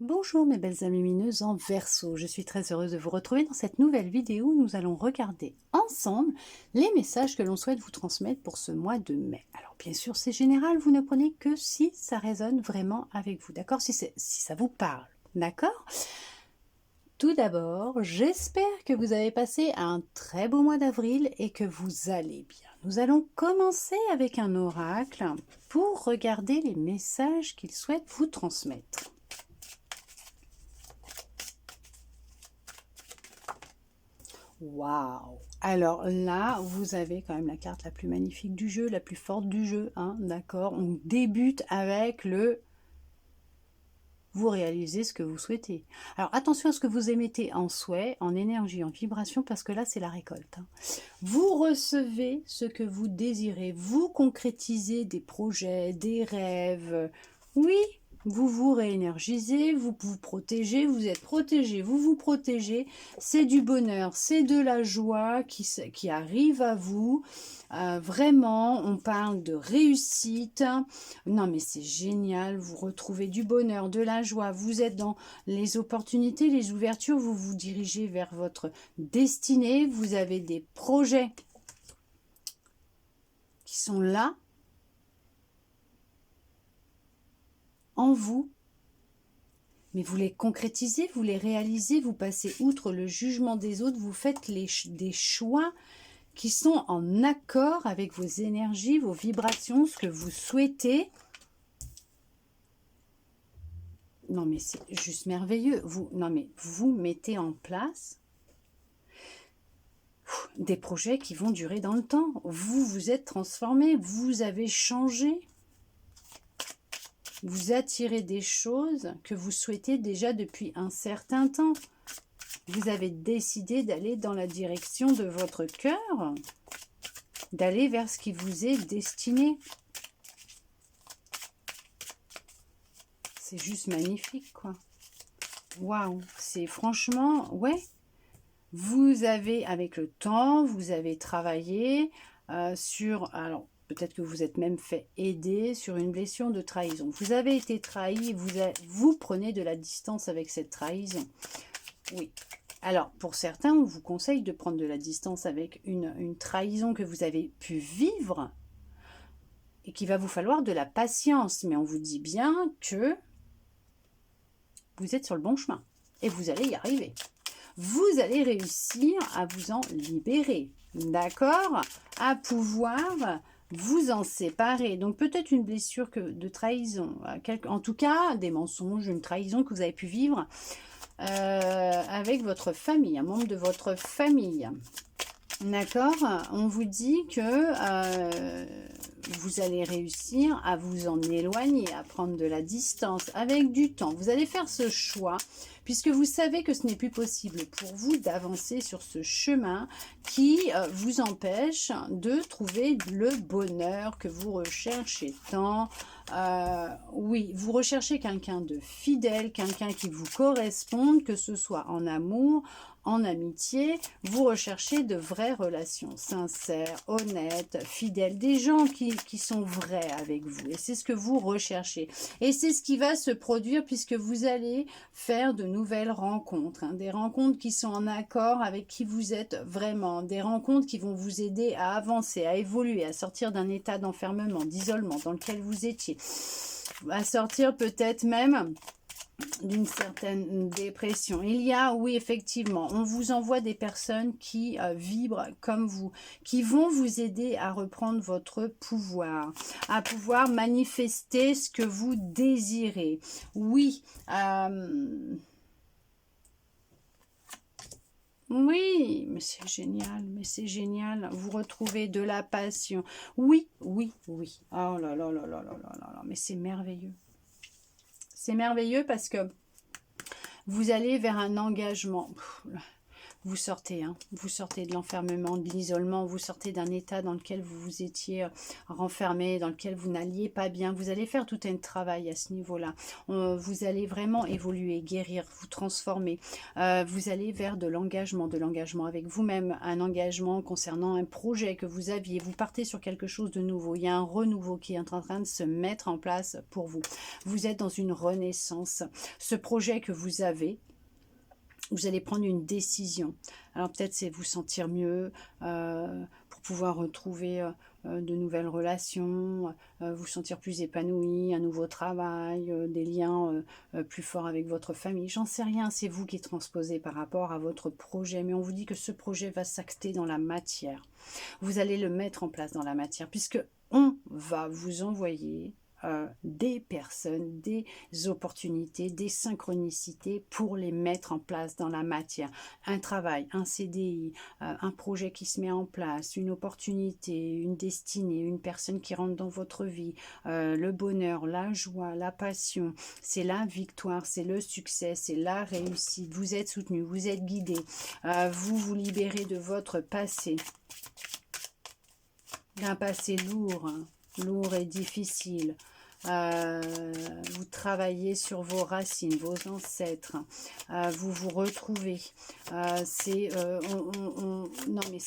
Bonjour mes belles amies lumineuses en Verseau, je suis très heureuse de vous retrouver dans cette nouvelle vidéo où nous allons regarder ensemble les messages que l'on souhaite vous transmettre pour ce mois de mai. Alors bien sûr c'est général, vous ne prenez que si ça résonne vraiment avec vous, d'accord, si ça vous parle, d'accord. Tout d'abord, j'espère que vous avez passé un très beau mois d'avril et que vous allez bien. Nous allons commencer avec un oracle pour regarder les messages qu'il souhaite vous transmettre. Waouh! Alors là, vous avez quand même la carte la plus magnifique du jeu, la plus forte du jeu, hein, d'accord? On débute avec le vous réalisez ce que vous souhaitez. Alors attention à ce que vous émettez en souhait, en énergie, en vibration, parce que là c'est la récolte, hein. Vous recevez ce que vous désirez, vous concrétisez des projets, des rêves. Oui, vous vous réénergisez, vous vous protégez, vous êtes protégé, vous vous protégez. C'est du bonheur, c'est de la joie qui arrive à vous. Vraiment, on parle de réussite. Non, mais c'est génial. Vous retrouvez du bonheur, de la joie. Vous êtes dans les opportunités, les ouvertures. Vous vous dirigez vers votre destinée. Vous avez des projets qui sont là, en vous. Mais vous les concrétisez, vous les réalisez, vous passez outre le jugement des autres, vous faites des choix qui sont en accord avec vos énergies, vos vibrations, ce que vous souhaitez. Non mais c'est juste merveilleux. Vous mettez en place des projets qui vont durer dans le temps. Vous vous êtes transformé, vous avez changé. Vous attirez des choses que vous souhaitez déjà depuis un certain temps. Vous avez décidé d'aller dans la direction de votre cœur, d'aller vers ce qui vous est destiné. C'est juste magnifique, quoi. Waouh, c'est franchement, ouais. Vous avez, avec le temps, vous avez travaillé sur, alors peut-être que vous êtes même fait aider sur une blessure de trahison. Vous avez été trahi, vous prenez de la distance avec cette trahison. Oui. Alors, pour certains, on vous conseille de prendre de la distance avec une trahison que vous avez pu vivre et qu'il va vous falloir de la patience. Mais on vous dit bien que vous êtes sur le bon chemin et vous allez y arriver. Vous allez réussir à vous en libérer, d'accord? À pouvoir vous en séparer. Donc peut-être une blessure de trahison, en tout cas des mensonges, une trahison que vous avez pu vivre avec votre famille, un membre de votre famille. D'accord? On vous dit que vous allez réussir à vous en éloigner, à prendre de la distance avec du temps. Vous allez faire ce choix puisque vous savez que ce n'est plus possible pour vous d'avancer sur ce chemin qui vous empêche de trouver le bonheur que vous recherchez tant. Oui, vous recherchez quelqu'un de fidèle, quelqu'un qui vous corresponde, que ce soit en amour, en amitié, vous recherchez de vraies relations sincères, honnêtes, fidèles, des gens qui sont vrais avec vous. Et c'est ce que vous recherchez. Et c'est ce qui va se produire puisque vous allez faire de nouvelles rencontres, hein, des rencontres qui sont en accord avec qui vous êtes vraiment, des rencontres qui vont vous aider à avancer, à évoluer, à sortir d'un état d'enfermement, d'isolement dans lequel vous étiez, à sortir peut-être même d'une certaine dépression. Il y a, oui, effectivement, on vous envoie des personnes qui vibrent comme vous, qui vont vous aider à reprendre votre pouvoir, à pouvoir manifester ce que vous désirez. Oui, oui, mais c'est génial, mais c'est génial. Vous retrouvez de la passion. Oui, oui, oui. Oh là là là là là là là, mais c'est merveilleux. C'est merveilleux parce que vous allez vers un engagement. vous sortez, hein, vous sortez de l'enfermement, de l'isolement, vous sortez d'un état dans lequel vous vous étiez renfermé, dans lequel vous n'alliez pas bien. Vous allez faire tout un travail à ce niveau-là. Vous allez vraiment évoluer, guérir, vous transformer. Vous allez vers de l'engagement avec vous-même, un engagement concernant un projet que vous aviez. Vous partez sur quelque chose de nouveau. Il y a un renouveau qui est en train de se mettre en place pour vous. Vous êtes dans une renaissance. Ce projet que vous avez, vous allez prendre une décision. Alors peut-être c'est vous sentir mieux pour pouvoir retrouver de nouvelles relations, vous sentir plus épanoui, un nouveau travail, des liens plus forts avec votre famille. J'en sais rien, c'est vous qui transposez par rapport à votre projet. Mais on vous dit que ce projet va s'acter dans la matière. Vous allez le mettre en place dans la matière puisque on va vous envoyer des personnes, des opportunités, des synchronicités pour les mettre en place dans la matière. Un travail, un CDI, un projet qui se met en place, une opportunité, une destinée, une personne qui rentre dans votre vie, le bonheur, la joie, la passion, c'est la victoire, c'est le succès, c'est la réussite. Vous êtes soutenu, vous êtes guidé, vous vous libérez de votre passé, d'un passé lourd, hein, lourd et difficile. Vous travaillez sur vos racines, vos ancêtres, vous vous retrouvez. Non mais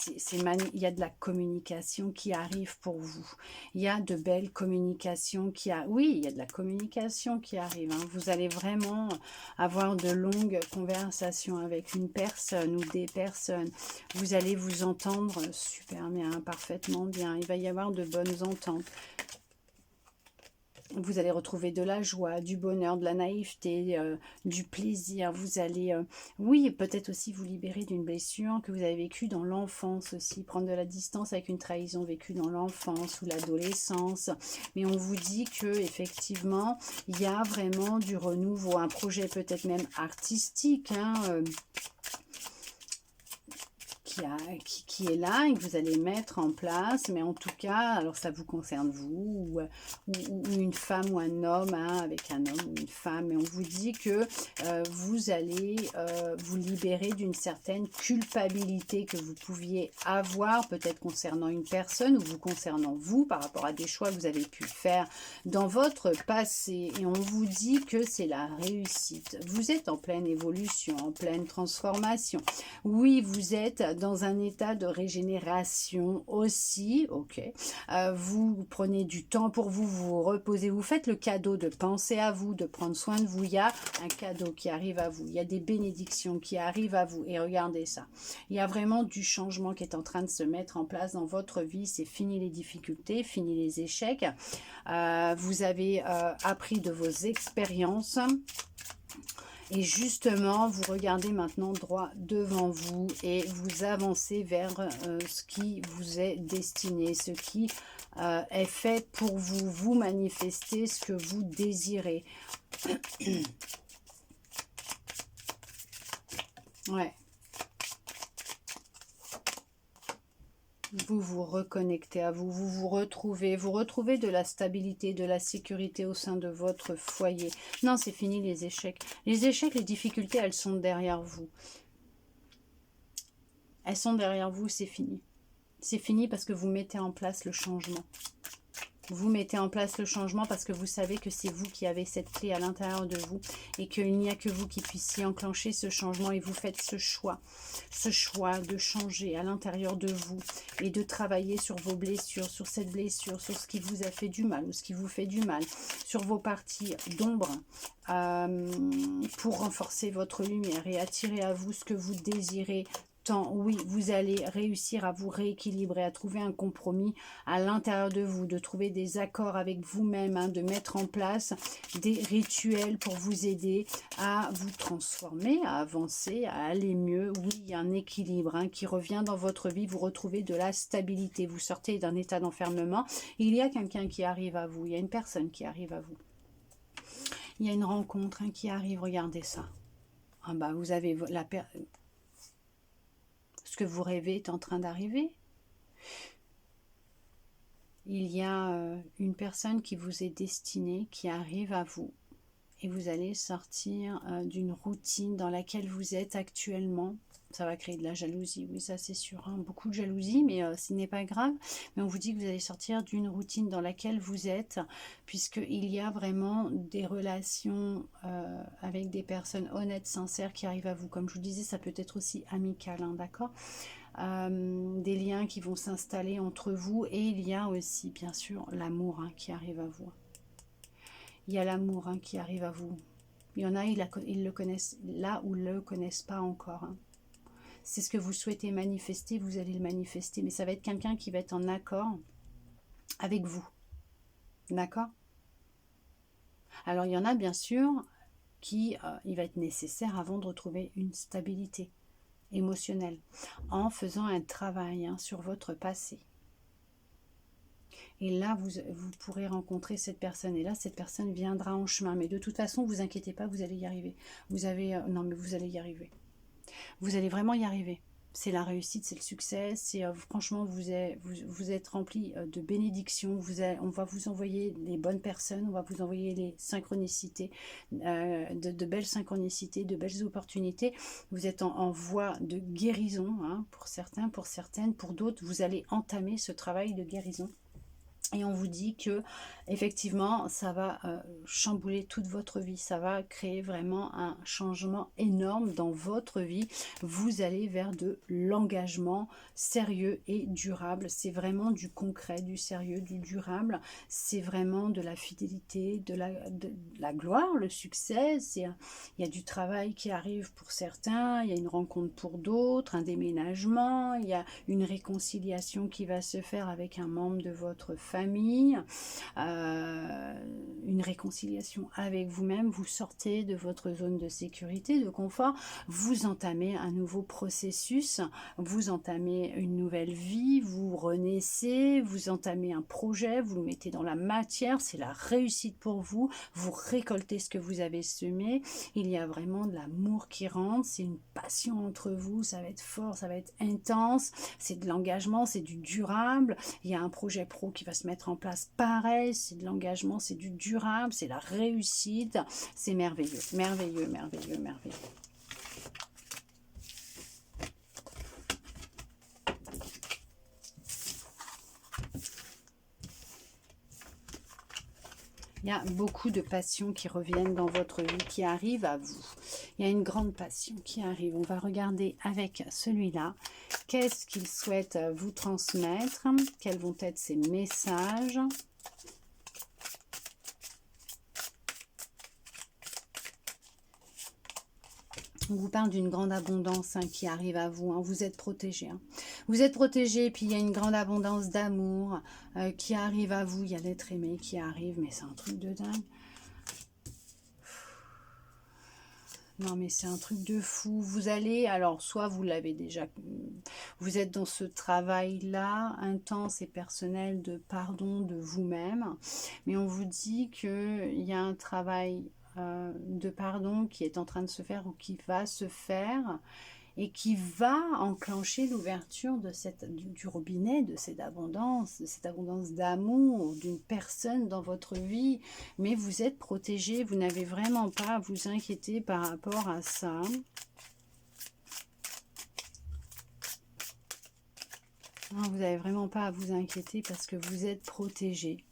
il y a de la communication qui arrive pour vous. Il y a de belles communications oui, il y a de la communication qui arrive. Hein. Vous allez vraiment avoir de longues conversations avec une personne ou des personnes. Vous allez vous entendre super bien, parfaitement bien. Il va y avoir de bonnes ententes. Vous allez retrouver de la joie, du bonheur, de la naïveté, du plaisir. Vous allez, oui, peut-être aussi vous libérer d'une blessure que vous avez vécue dans l'enfance aussi. Prendre de la distance avec une trahison vécue dans l'enfance ou l'adolescence. Mais on vous dit que effectivement, il y a vraiment du renouveau. Un projet peut-être même artistique, hein, qui est là et que vous allez mettre en place, mais en tout cas, alors ça vous concerne vous, ou une femme ou un homme, hein, avec un homme ou une femme, et on vous dit que vous allez vous libérer d'une certaine culpabilité que vous pouviez avoir, peut-être concernant une personne ou vous concernant vous, par rapport à des choix que vous avez pu faire dans votre passé, et on vous dit que c'est la réussite. Vous êtes en pleine évolution, en pleine transformation. Oui, vous êtes dans un état de régénération aussi, ok. Vous prenez du temps pour vous, vous reposez, vous faites le cadeau de penser à vous, de prendre soin de vous. Il y a un cadeau qui arrive à vous, il y a des bénédictions qui arrivent à vous. Et regardez ça, il y a vraiment du changement qui est en train de se mettre en place dans votre vie. C'est fini les difficultés, fini les échecs. Vous avez appris de vos expériences. Et justement, vous regardez maintenant droit devant vous et vous avancez vers ce qui vous est destiné, ce qui est fait pour vous. Vous manifestez ce que vous désirez. Ouais. Vous vous reconnectez à vous, vous retrouvez de la stabilité, de la sécurité au sein de votre foyer. Non, c'est fini les échecs. Les échecs, les difficultés, elles sont derrière vous. Elles sont derrière vous, c'est fini. C'est fini parce que vous mettez en place le changement. Vous mettez en place le changement parce que vous savez que c'est vous qui avez cette clé à l'intérieur de vous et qu'il n'y a que vous qui puissiez enclencher ce changement et vous faites ce choix de changer à l'intérieur de vous et de travailler sur vos blessures, sur cette blessure, sur ce qui vous a fait du mal ou ce qui vous fait du mal, sur vos parties d'ombre pour renforcer votre lumière et attirer à vous ce que vous désirez. Oui, vous allez réussir à vous rééquilibrer, à trouver un compromis à l'intérieur de vous, de trouver des accords avec vous-même, hein, de mettre en place des rituels pour vous aider à vous transformer, à avancer, à aller mieux. Oui, il y a un équilibre hein, qui revient dans votre vie, vous retrouvez de la stabilité, vous sortez d'un état d'enfermement. Il y a quelqu'un qui arrive à vous, il y a une personne qui arrive à vous. Il y a une rencontre hein, qui arrive, regardez ça. Ah bah, vous avez la personne... Ce que vous rêvez est en train d'arriver. Il y a une personne qui vous est destinée, qui arrive à vous. et vous allez sortir d'une routine dans laquelle vous êtes actuellement. Ça va créer de la jalousie, oui, ça c'est sûr, hein. Beaucoup de jalousie, mais ce n'est pas grave. Mais on vous dit que vous allez sortir d'une routine dans laquelle vous êtes, puisqu'il y a vraiment des relations avec des personnes honnêtes, sincères qui arrivent à vous. Comme je vous disais, ça peut être aussi amical, hein, d'accord? Des liens qui vont s'installer entre vous, et il y a aussi, bien sûr, l'amour, hein, qui arrive à vous. Il y a l'amour, hein, qui arrive à vous. Il y en a, ils le connaissent là ou ne le connaissent pas encore, hein. C'est ce que vous souhaitez manifester, vous allez le manifester. Mais ça va être quelqu'un qui va être en accord avec vous. D'accord? Alors, il y en a, bien sûr, qui il va être nécessaire avant de retrouver une stabilité émotionnelle, en faisant un travail, hein, sur votre passé. Et là, vous pourrez rencontrer cette personne. Et là, cette personne viendra en chemin. Mais de toute façon, vous inquiétez pas, vous allez y arriver. Vous avez... non, mais vous allez y arriver. Vous allez vraiment y arriver. C'est la réussite, c'est le succès. Franchement, vous êtes rempli de bénédictions. On va vous envoyer les bonnes personnes. On va vous envoyer les synchronicités, de belles synchronicités, de belles opportunités. Vous êtes en voie de guérison, hein, pour certains, pour certaines. Pour d'autres, vous allez entamer ce travail de guérison. Et on vous dit que effectivement, ça va chambouler toute votre vie. Ça va créer vraiment un changement énorme dans votre vie. Vous allez vers de l'engagement sérieux et durable. C'est vraiment du concret, du sérieux, du durable. C'est vraiment de la fidélité, de la gloire, le succès. Il y a du travail qui arrive pour certains. Il y a une rencontre pour d'autres, un déménagement. Il y a une réconciliation qui va se faire avec un membre de votre famille. Une réconciliation avec vous-même, vous sortez de votre zone de sécurité, de confort, vous entamez un nouveau processus, vous entamez une nouvelle vie, vous renaissez, vous entamez un projet, vous le mettez dans la matière, c'est la réussite pour vous, vous récoltez ce que vous avez semé, il y a vraiment de l'amour qui rentre, c'est une passion entre vous, ça va être fort, ça va être intense, c'est de l'engagement, c'est du durable, il y a un projet pro qui va se mettre en place, pareil, c'est de l'engagement, c'est du durable, c'est la réussite, c'est merveilleux, merveilleux, merveilleux, merveilleux. Il y a beaucoup de passions qui reviennent dans votre vie, qui arrivent à vous. Il y a une grande passion qui arrive. On va regarder avec celui-là. Qu'est-ce qu'il souhaite vous transmettre? Quels vont être ses messages? On vous parle d'une grande abondance, hein, qui arrive à vous, hein. Vous êtes protégé, hein. Vous êtes protégé, puis il y a une grande abondance d'amour qui arrive à vous. Il y a l'être aimé qui arrive, mais c'est un truc de dingue. Non, mais c'est un truc de fou. Vous allez, alors, soit vous l'avez déjà, vous êtes dans ce travail-là, intense et personnel de pardon de vous-même, mais on vous dit qu'il y a un travail de pardon qui est en train de se faire ou qui va se faire et qui va enclencher l'ouverture de du robinet, de cette abondance d'amour, d'une personne dans votre vie. Mais vous êtes protégé, vous n'avez vraiment pas à vous inquiéter par rapport à ça. Non, vous n'avez vraiment pas à vous inquiéter parce que vous êtes protégé.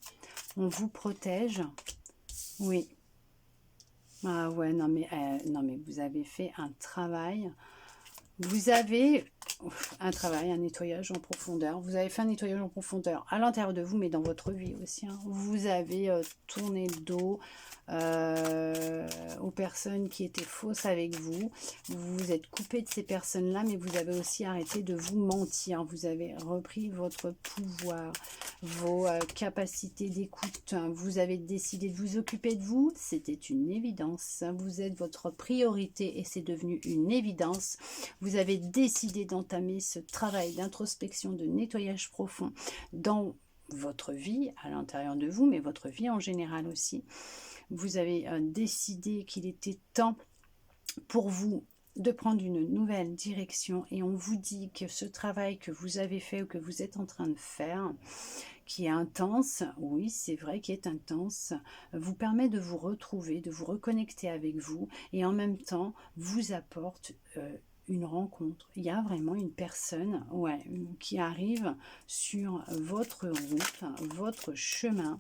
On vous protège. Oui. Ah ouais, non mais vous avez fait un travail. Vous avez un travail, un nettoyage en profondeur. Vous avez fait un nettoyage en profondeur à l'intérieur de vous, mais dans votre vie aussi, hein. Vous avez tourné le dos aux personnes qui étaient fausses avec vous. Vous vous êtes coupé de ces personnes-là, mais vous avez aussi arrêté de vous mentir. Vous avez repris votre pouvoir, vos capacités d'écoute. Vous avez décidé de vous occuper de vous. C'était une évidence. Vous êtes votre priorité et c'est devenu une évidence. Vous avez décidé d'entamer ce travail d'introspection, de nettoyage profond dans votre vie, à l'intérieur de vous, mais votre vie en général aussi. Vous avez décidé qu'il était temps pour vous de prendre une nouvelle direction et on vous dit que ce travail que vous avez fait ou que vous êtes en train de faire, qui est intense, oui c'est vrai qu'il est intense, vous permet de vous retrouver, de vous reconnecter avec vous et en même temps vous apporte une rencontre. Il y a vraiment une personne ouais, qui arrive sur votre route, votre chemin,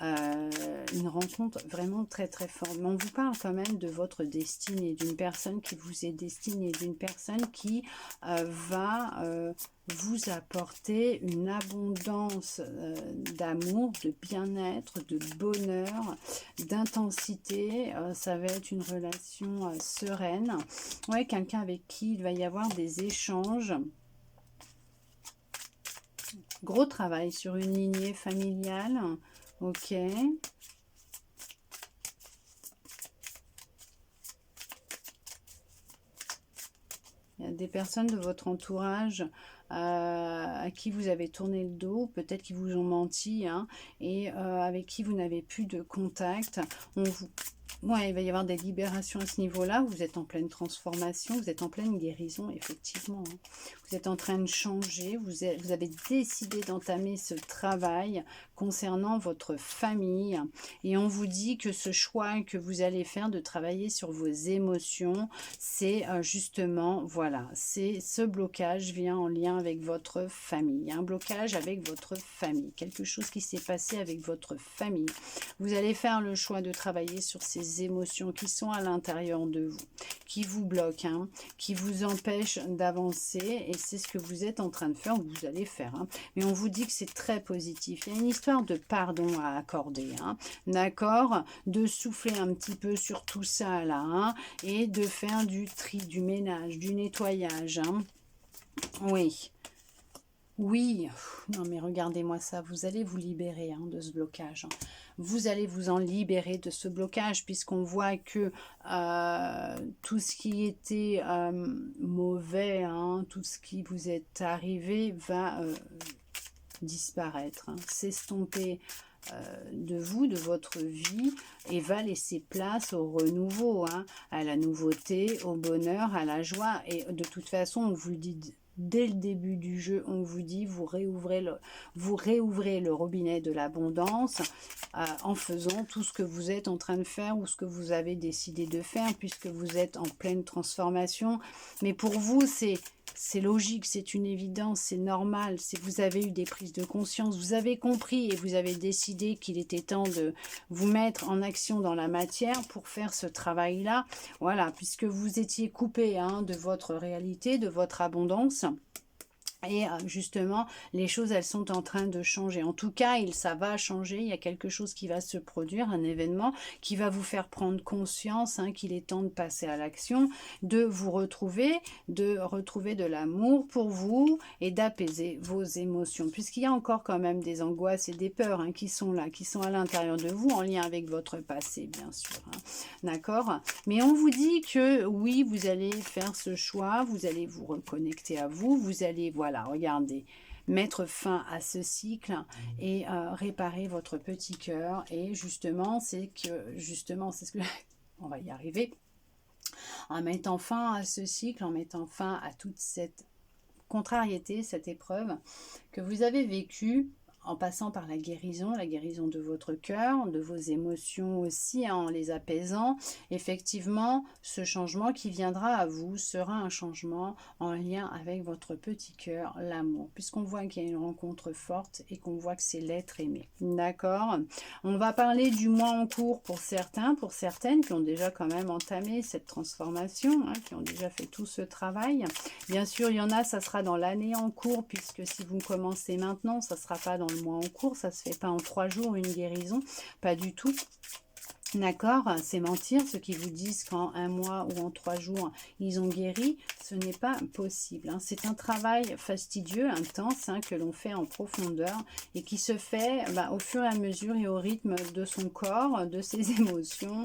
une rencontre vraiment très très forte. Mais on vous parle quand même de votre destinée, d'une personne qui vous est destinée, d'une personne qui va vous apporter une abondance d'amour, de bien-être, de bonheur, d'intensité. Ça va être une relation sereine. Ouais, quelqu'un avec qui il va y avoir des échanges. Gros travail sur une lignée familiale. Ok. Il y a des personnes de votre entourage à qui vous avez tourné le dos, peut-être qu'ils vous ont menti, hein, et avec qui vous n'avez plus de contact. Ouais, il va y avoir des libérations à ce niveau-là. Vous êtes en pleine transformation, vous êtes en pleine guérison, effectivement. Hein. Vous êtes en train de changer, vous avez décidé d'entamer ce travail concernant votre famille. Et on vous dit que ce choix que vous allez faire de travailler sur vos émotions, c'est justement, voilà, c'est ce blocage vient en lien avec votre famille. Un blocage avec votre famille, quelque chose qui s'est passé avec votre famille. Vous allez faire le choix de travailler sur ces émotions qui sont à l'intérieur de vous, qui vous bloquent, hein, qui vous empêchent d'avancer. Et c'est ce que vous êtes en train de faire, ou vous allez faire. Hein. Mais on vous dit que c'est très positif. Il y a une histoire de pardon à accorder. Hein, d'accord? De souffler un petit peu sur tout ça là. Hein, et de faire du tri, du ménage, du nettoyage. Hein. Oui. Oui, non mais regardez-moi ça, vous allez vous libérer hein, de ce blocage. Hein. Vous allez vous en libérer de ce blocage puisqu'on voit que tout ce qui était mauvais, hein, tout ce qui vous est arrivé va disparaître, hein, s'estomper de vous, de votre vie et va laisser place au renouveau, hein, à la nouveauté, au bonheur, à la joie. Et de toute façon, on vous le dit dès le début du jeu, on vous dit vous réouvrez le robinet de l'abondance en faisant tout ce que vous êtes en train de faire ou ce que vous avez décidé de faire puisque vous êtes en pleine transformation. Mais pour vous, c'est logique, c'est une évidence, c'est normal. Si vous avez eu des prises de conscience, vous avez compris et vous avez décidé qu'il était temps de vous mettre en action dans la matière pour faire ce travail-là. Voilà, puisque vous étiez coupé hein, de votre réalité, de votre abondance. Et justement, les choses, elles sont en train de changer. En tout cas, ça va changer. Il y a quelque chose qui va se produire, un événement qui va vous faire prendre conscience hein, qu'il est temps de passer à l'action, de vous retrouver, de l'amour pour vous et d'apaiser vos émotions. Puisqu'il y a encore quand même des angoisses et des peurs hein, qui sont là, qui sont à l'intérieur de vous, en lien avec votre passé, bien sûr. Hein. D'accord? Mais on vous dit que oui, vous allez faire ce choix, vous allez vous reconnecter à vous, vous allez, voilà, regardez, mettre fin à ce cycle et réparer votre petit cœur. Et justement, c'est ce que on va y arriver. En mettant fin à ce cycle, en mettant fin à toute cette contrariété, cette épreuve que vous avez vécue, en passant par la guérison de votre cœur, de vos émotions aussi, hein, en les apaisant, effectivement, ce changement qui viendra à vous sera un changement en lien avec votre petit cœur, l'amour, puisqu'on voit qu'il y a une rencontre forte et qu'on voit que c'est l'être aimé. D'accord? On va parler du mois en cours pour certains, pour certaines qui ont déjà quand même entamé cette transformation, hein, qui ont déjà fait tout ce travail. Bien sûr, il y en a, ça sera dans l'année en cours, puisque si vous commencez maintenant, ça ne sera pas dans le mois en cours, ça se fait pas en 3 jours une guérison, pas du tout. D'accord, c'est mentir ceux qui vous disent qu'en 1 mois ou en 3 jours ils ont guéri, ce n'est pas possible. Hein. C'est un travail fastidieux, intense, hein, que l'on fait en profondeur et qui se fait au fur et à mesure et au rythme de son corps, de ses émotions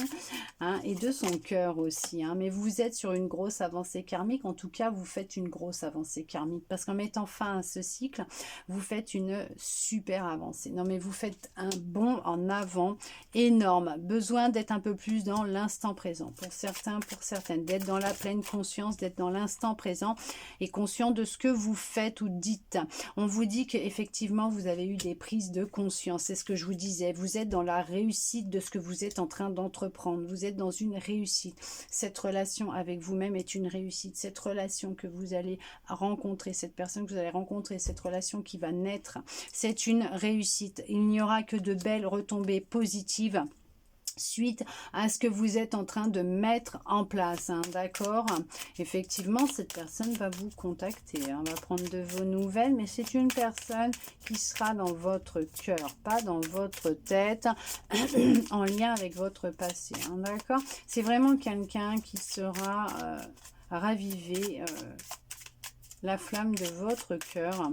hein, et de son cœur aussi. Hein. Mais vous êtes sur une grosse avancée karmique, en tout cas vous faites une grosse avancée karmique parce qu'en mettant fin à ce cycle, vous faites une super avancée. Non mais vous faites un bond en avant énorme, besoin besoin d'être un peu plus dans l'instant présent. Pour certains, pour certaines, d'être dans la pleine conscience, d'être dans l'instant présent et conscient de ce que vous faites ou dites. On vous dit qu'effectivement, vous avez eu des prises de conscience. C'est ce que je vous disais. Vous êtes dans la réussite de ce que vous êtes en train d'entreprendre. Vous êtes dans une réussite. Cette relation avec vous-même est une réussite. Cette relation que vous allez rencontrer, cette personne que vous allez rencontrer, cette relation qui va naître, c'est une réussite. Il n'y aura que de belles retombées positives suite à ce que vous êtes en train de mettre en place, hein, d'accord? Effectivement, cette personne va vous contacter, hein, va prendre de vos nouvelles, mais c'est une personne qui sera dans votre cœur, pas dans votre tête, en lien avec votre passé, hein, d'accord? C'est vraiment quelqu'un qui sera ravivé, la flamme de votre cœur.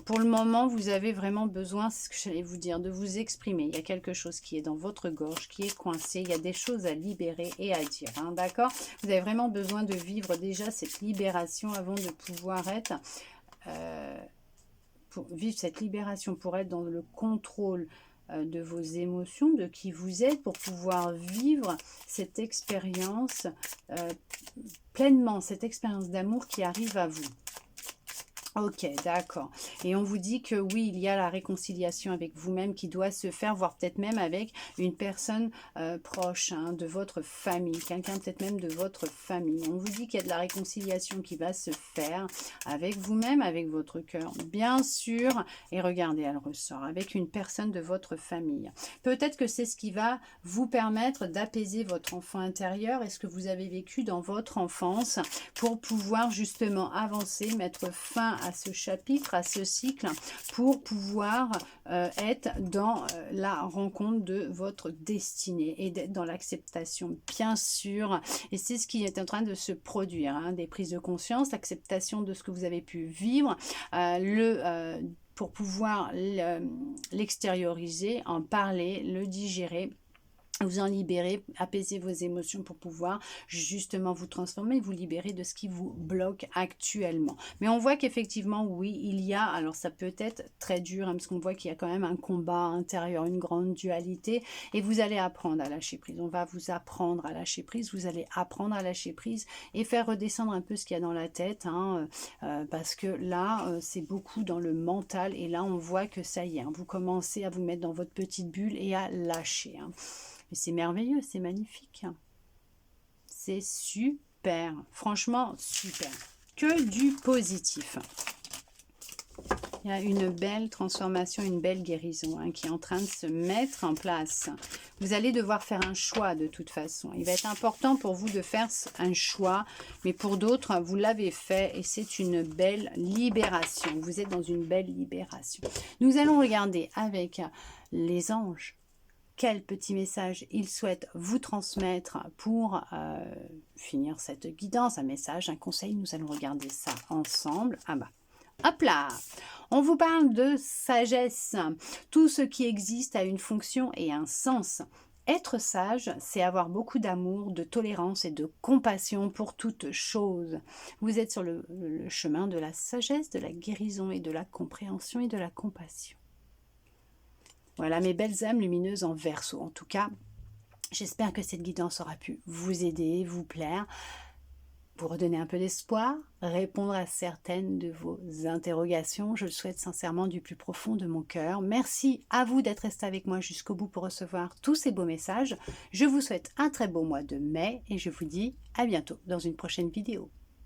Pour le moment, vous avez vraiment besoin, c'est ce que j'allais vous dire, de vous exprimer. Il y a quelque chose qui est dans votre gorge, qui est coincé. Il y a des choses à libérer et à dire, hein, d'accord? Vous avez vraiment besoin de vivre déjà cette libération avant de pouvoir être... pour vivre cette libération, pour être dans le contrôle de vos émotions, de qui vous êtes, pour pouvoir vivre cette expérience pleinement, cette expérience d'amour qui arrive à vous. Ok, d'accord. Et on vous dit que oui, il y a la réconciliation avec vous-même qui doit se faire, voire peut-être même avec une personne proche, hein, de votre famille, quelqu'un peut-être même de votre famille. On vous dit qu'il y a de la réconciliation qui va se faire avec vous-même, avec votre cœur, bien sûr. Et regardez, elle ressort avec une personne de votre famille. Peut-être que c'est ce qui va vous permettre d'apaiser votre enfant intérieur et ce que vous avez vécu dans votre enfance pour pouvoir justement avancer, mettre fin à ce chapitre, à ce cycle, pour pouvoir être dans la rencontre de votre destinée et d'être dans l'acceptation, bien sûr. Et c'est ce qui est en train de se produire, hein, des prises de conscience, l'acceptation de ce que vous avez pu vivre, pour pouvoir l'extérioriser, en parler, le digérer, vous en libérer, apaiser vos émotions pour pouvoir justement vous transformer, vous libérer de ce qui vous bloque actuellement. Mais on voit qu'effectivement, oui, il y a, alors ça peut être très dur, hein, parce qu'on voit qu'il y a quand même un combat intérieur, une grande dualité, et vous allez apprendre à lâcher prise. On va vous apprendre à lâcher prise, vous allez apprendre à lâcher prise et faire redescendre un peu ce qu'il y a dans la tête, hein, parce que là, c'est beaucoup dans le mental, et là, on voit que ça y est, hein, vous commencez à vous mettre dans votre petite bulle et à lâcher, hein. Mais c'est merveilleux, c'est magnifique. C'est super. Franchement, super. Que du positif. Il y a une belle transformation, une belle guérison, hein, qui est en train de se mettre en place. Vous allez devoir faire un choix de toute façon. Il va être important pour vous de faire un choix, mais pour d'autres, vous l'avez fait et c'est une belle libération. Vous êtes dans une belle libération. Nous allons regarder avec les anges quel petit message ils souhaitent vous transmettre pour finir cette guidance, un message, un conseil. Nous allons regarder ça ensemble. Ah bah, hop là! On vous parle de sagesse. Tout ce qui existe a une fonction et un sens. Être sage, c'est avoir beaucoup d'amour, de tolérance et de compassion pour toute chose. Vous êtes sur le chemin de la sagesse, de la guérison et de la compréhension et de la compassion. Voilà mes belles âmes lumineuses en Verseau. En tout cas, j'espère que cette guidance aura pu vous aider, vous plaire, vous redonner un peu d'espoir, répondre à certaines de vos interrogations. Je le souhaite sincèrement du plus profond de mon cœur. Merci à vous d'être resté avec moi jusqu'au bout pour recevoir tous ces beaux messages. Je vous souhaite un très beau mois de mai et je vous dis à bientôt dans une prochaine vidéo.